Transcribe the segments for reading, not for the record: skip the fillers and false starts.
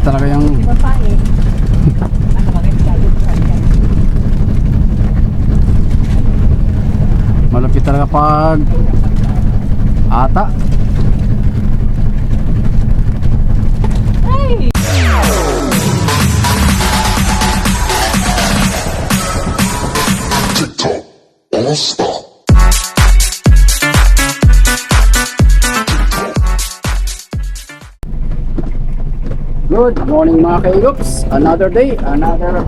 Talaga yung Babae. Ano maganda yung kanya. malapit talaga pag ata. Ay! TikTok All Star. Good morning mga kaigops. Another day, another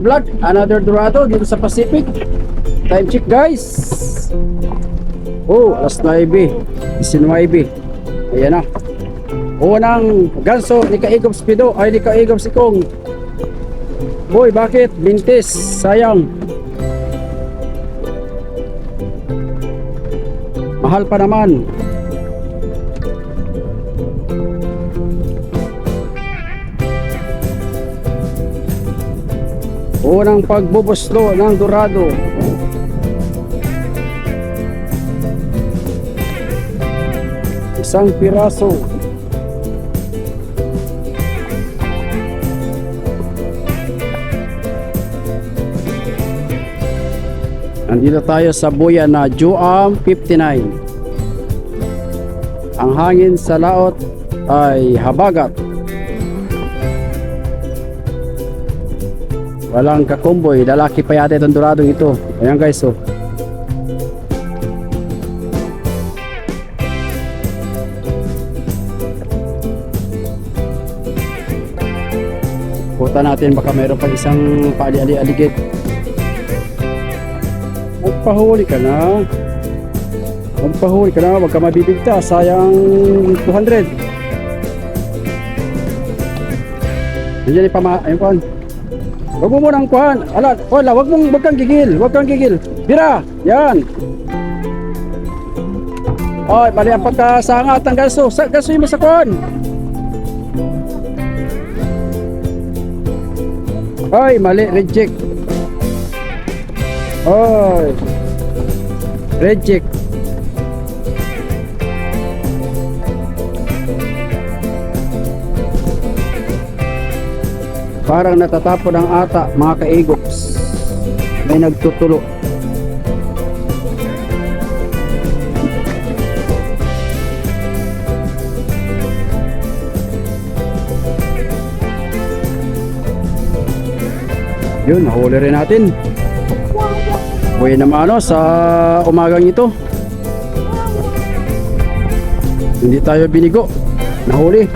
vlog, another Dorado dito sa Pacific. Time check guys. Oh, alas 9:19. Ayan na. Unang ganso ni Kaigops Pido ay ni Kaigops Ikong. Boy, bakit? Bintis, sayang. Mahal pa naman. Unang pagbubuslo ng Dorado. Isang piraso. Nandito tayo sa buya na Juam 59. Ang hangin sa laot ay habagat. Walang kakumboy, lalaki pa yata itong Doradong ito. Ayan guys, oh. Puta natin, baka mayroon pa isang paali-aligid. Magpahuli ka na. Magpahuli ka na, wag ka mabibigta. Sayang 200. Nandiyan ayun po. Wag mo munang kuhan. Ala, wala, wag kang gigil. Wag kang gigil. Bira, yan. Oy, mali ang pagkasangat ng gaso. Gaso mo sa kuhan. Oy, mali, reject. Oy. Reject. Parang natatapon ang ata mga kaigops. May nagtutulo. Yun, nahuli rin natin. Buhay naman sa umagang ito. Hindi tayo binigo. Nahuli.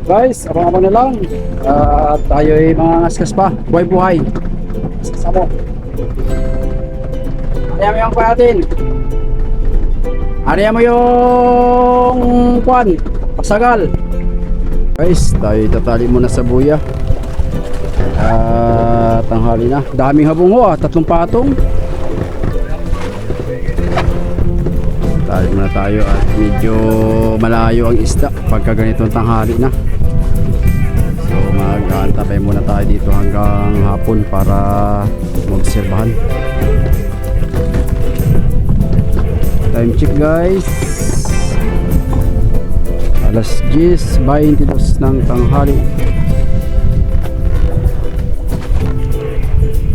Guys, abang-abang na lang. At tayo ay mga ngaskas pa. Buhay-buhay. Sasamo. Ariya mo yung kuha natin. Ariya mo yung kuhan. Pasagal. Guys, tayo tatali muna sa buya. At tanghali na. Daming habungo, 3 patong. Tali muna tayo at medyo malayo ang isda pagka ganitong tanghali na. So mag-aantabay muna tayo dito hanggang hapon para magserbahan. Time check guys, alas 10:22 ng tanghali.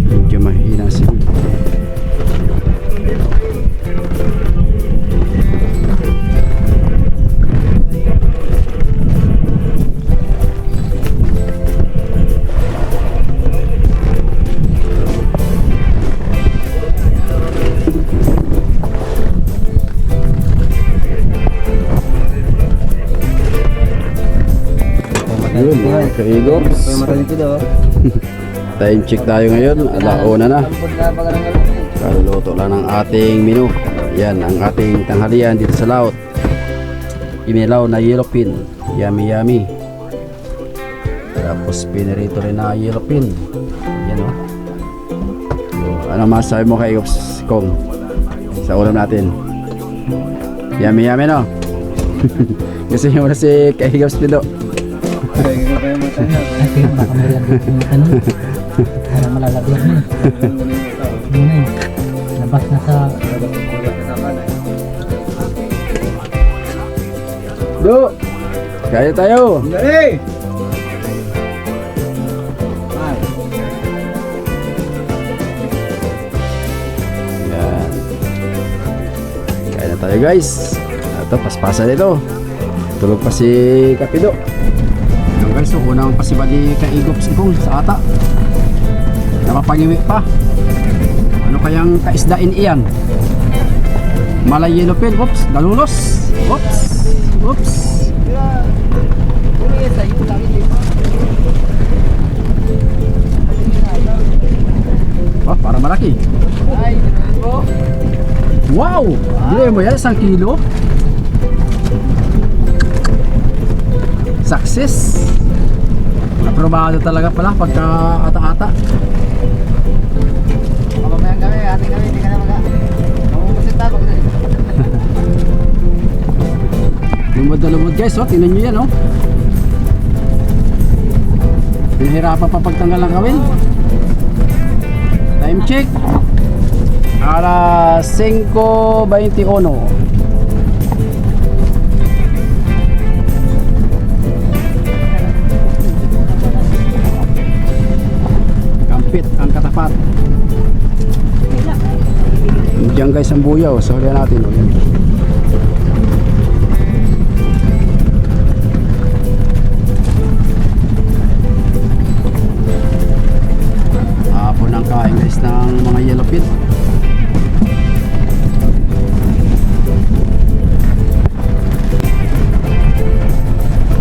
Medyo mahina siguro. Yun mga kaigops. Time check tayo ngayon, alauna na. Kaluluto lang ng ating menu. Yan ang ating tanghalian dito sa laot. Inilaw na yellow pin. Yummy yummy. Tapos pinirito rin na yellow pin. Yan o. So, ano masasabi mo kaigops Kong sa ulam natin? Yummy yummy no? Gusto nyo muna si kaigops Pido. Ate, baka malalagyan yung tanong. Para malalagyan na. Yun na yun. Labas na sa Do. Kaya tayo. Dali! Ay. Yan. Kaya na tayo guys. Ito, paspasan ito. Tulog pa si Kapido. Yan guys, so unang pasiba ni Kaigop si Kong sa ata. Napapangiwi pa. Ano kayang kaisdain iyan? Malay yellow pin. Oops, nalulos. Oops. Oops. Uli sa iyo lang ito. Wah, para malaki. Ay, bro. Wow! Bili mo yan, 1 kilo. Success. Aprobado talaga pala pagka ata-ata. Mamayang kami, ating kami, hindi ka na maga. Mamupusin tayo. Lumod na lumod guys, oh. Tingnan nyo yan, oh. Pinahirapan pa pagtanggal ng kawin. Time check. Alas 5:21. Kampit ang katapat. Diyan guys ang buyaw. Sorry natin. Oh. Yan. Hapon ang kain guys ng mga yellow pit.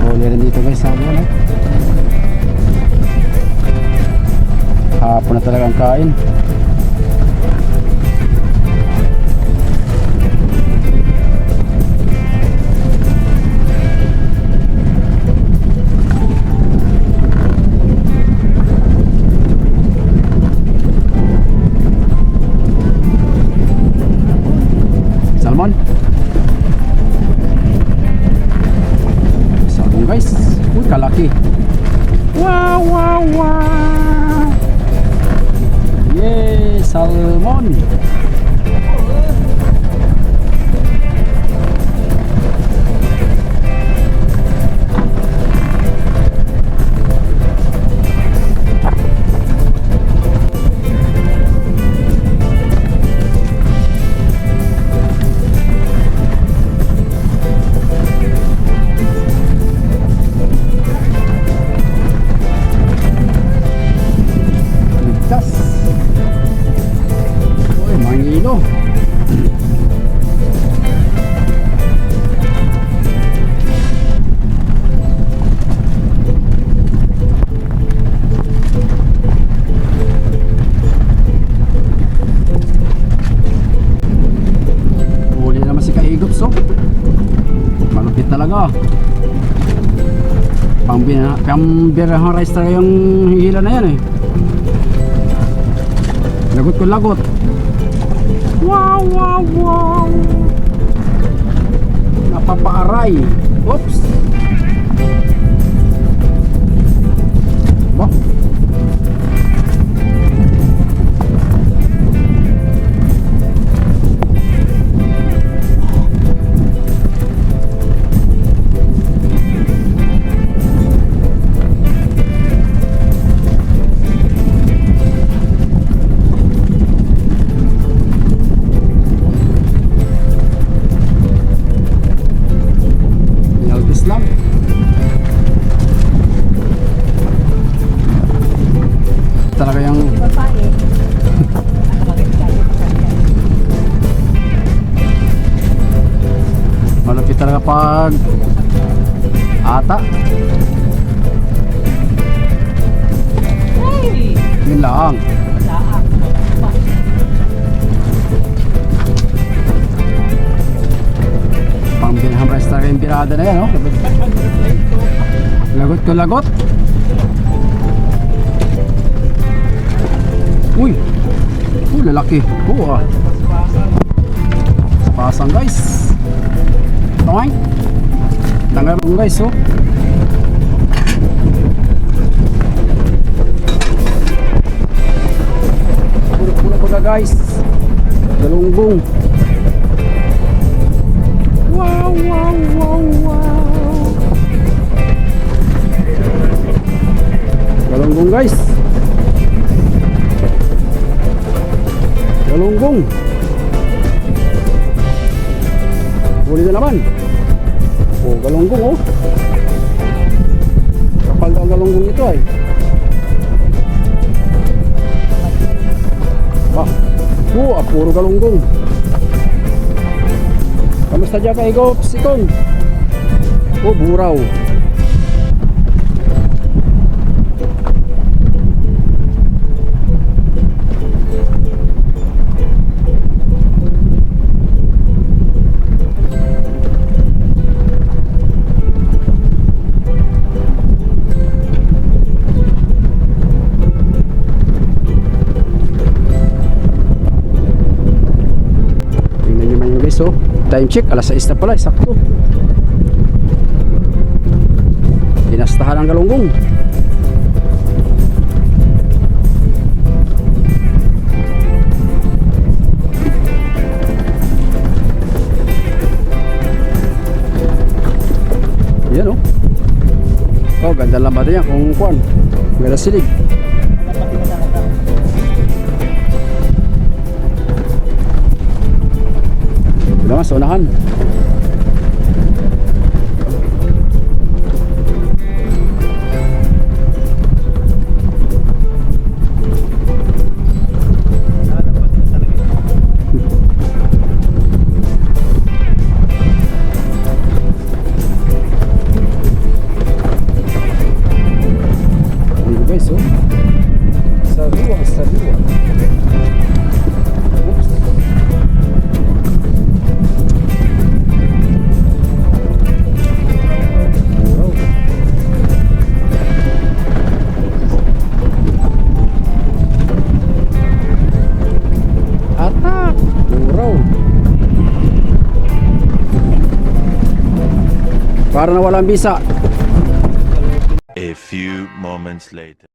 Huli rin dito guys, hapon eh. Hapon na talaga ang kain. Salmon. Salmon guys. Uy, kalaki. Wow, wow, wow. Yay, salmon. Ligtas. Uy, mangilo. Huli naman si Kaigop, so. Malupit talaga. Pambirahang rice talaga yung hihila na yan eh. Lagot ko lagot. Wow, wow, wow. Napapaaray. Oops. Bah. Nalbis lang. Talaga yung Babae. Ano maganda tayo sa kanya? malapit talaga pag ata. Ay! Yun lang. Laak. Pambirahang rice talaga yung birada na yan, oh. Lagot ko lagot. Uy. Uy, lalaki. Oo, ah. Pasang guys. Toing. Tanggal mo guys, oh. Puro-puro ko na guys. Galunggong. Wow, wow, wow, wow. guys. Galunggong. Huli na naman. Oh, galunggong oh. Kapal daw ang galunggong ito ay. Puro galunggong. Kamusta dyan ka Igop? Sikong? Oh, buraw. So, time check, alas 6 na pala, sakto. Dinastahan ang galunggong. Yan oh. Oh, ganda lang ba yan kung kuwan. Ganda silig. Naman sa unahan. Ano guys oh? Sariwa. Oops. Para na walang bisa. A few moments later.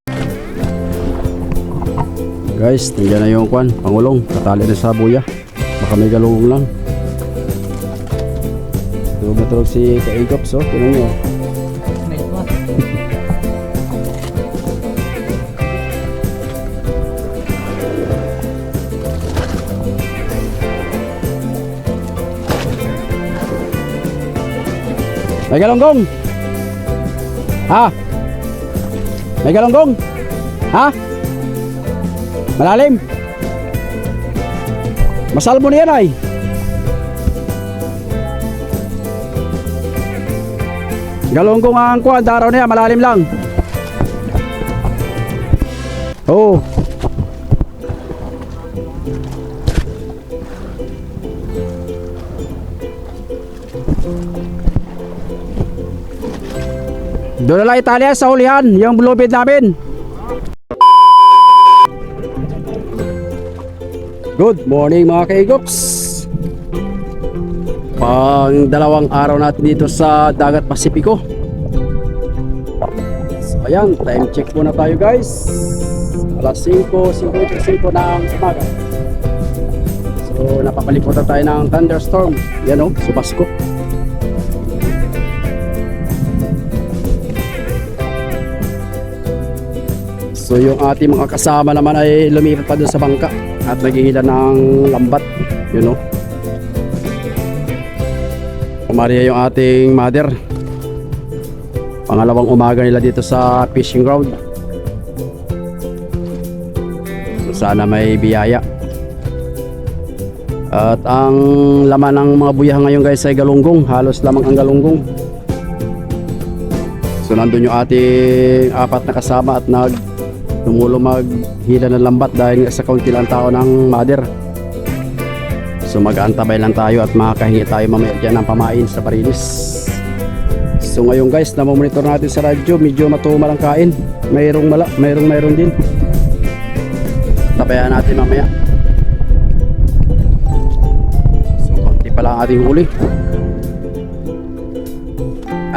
Guys, nandiyan na yung kwan, pangulong, katali na sa buya. Baka may galunggong lang. Tulog si Kaigop, so, tinan nyo. May galunggong? Ha? May galunggong? Ha? Malalim? Masalmo na yan ay. Galunggong ang kuwan, daraw na yan, malalim lang. Oo. Doon na lang Italia sa hulihan, yung bluebird namin. Good morning mga kaigops. Pang dalawang araw natin dito sa Dagat Pasipiko. So ayan, time check muna tayo guys. Alas 5:55 ng umaga. So napapaliputan tayo ng thunderstorm. Yan o, Subasco. So yung ating mga kasama naman ay lumipat pa doon sa bangka at naghihila ng lambat, you know. Maria yung ating mother. Pangalawang umaga nila dito sa fishing ground. So sana may biyaya. At ang laman ng mga buyahan ngayon guys ay galunggong, halos lamang ang galunggong. So nandun yung ating apat na kasama at tumulong maghila ng lambat dahil sa kaunti lang tao ng mother. So mag-aantabay lang tayo at makakahingi tayo mamaya dyan ng pamain sa Barilis. So ngayon guys, namomonitor natin sa radyo, medyo matumal ang kain. Mayroong din. Tabayan natin mamaya. So kaunti pa lang ating huli.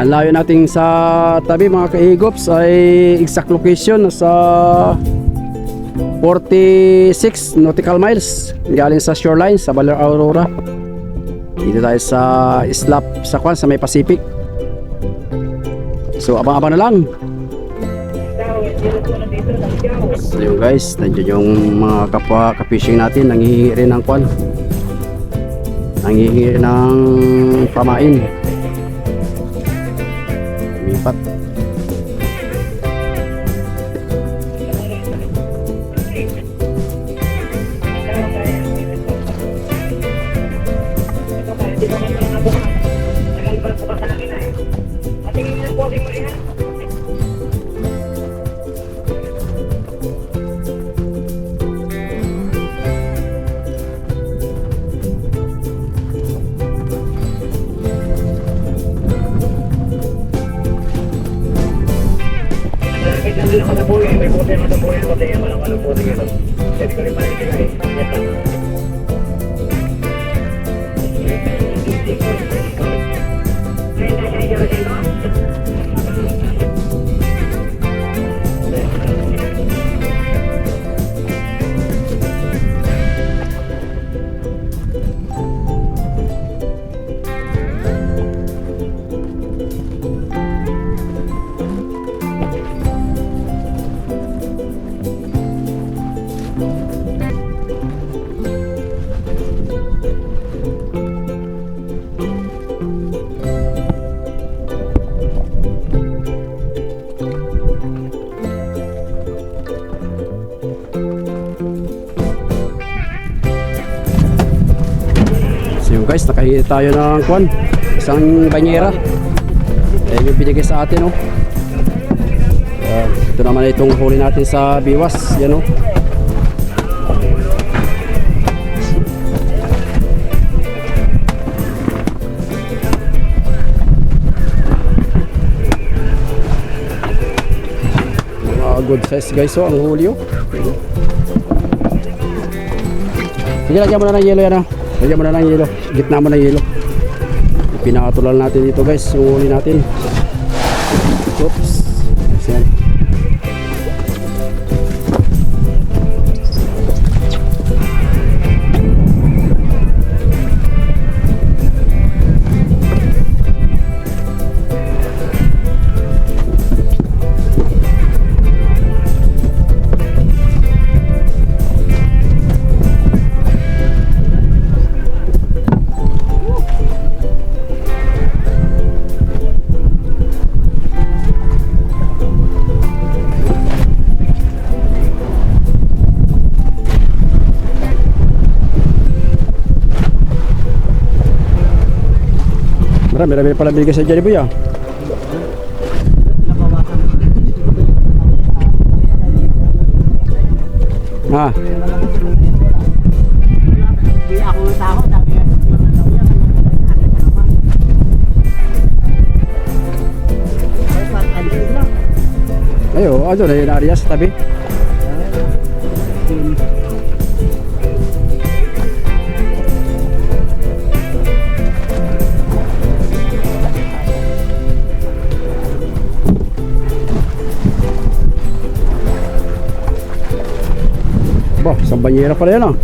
Ang layo natin sa tabi mga kaigops ay exact location sa 46 nautical miles galing sa shoreline sa Baler Aurora. Dito tayo sa Islap sa may Pacific. So abang-abang na lang. So yun guys, nandiyan yung mga kapwa kapishing natin, nanghihingi rin ng kwan, nanghihingi ng pamain. Lumipat. So yun guys, nakahingi tayo ng kwan, isang banyera. Yung binigay sa atin, oh. Ito naman itong huli natin sa biwas, yan, oh. Mga good size guys, oh, ang huli, oh. Sige, lagyan mo na ng yelo yan, oh. Lagyan mo na ng yelo, gitna mo ng yelo. Pinakatulal natin dito guys, yung huli natin. Oops. Ayan. Marami pala binigay sa Johnny Boy, ah. Ah. Hindi ako natakot, sabi nga, Ayo, ano na yung area sa tabi? Bah, isang banyera pala yan, ah.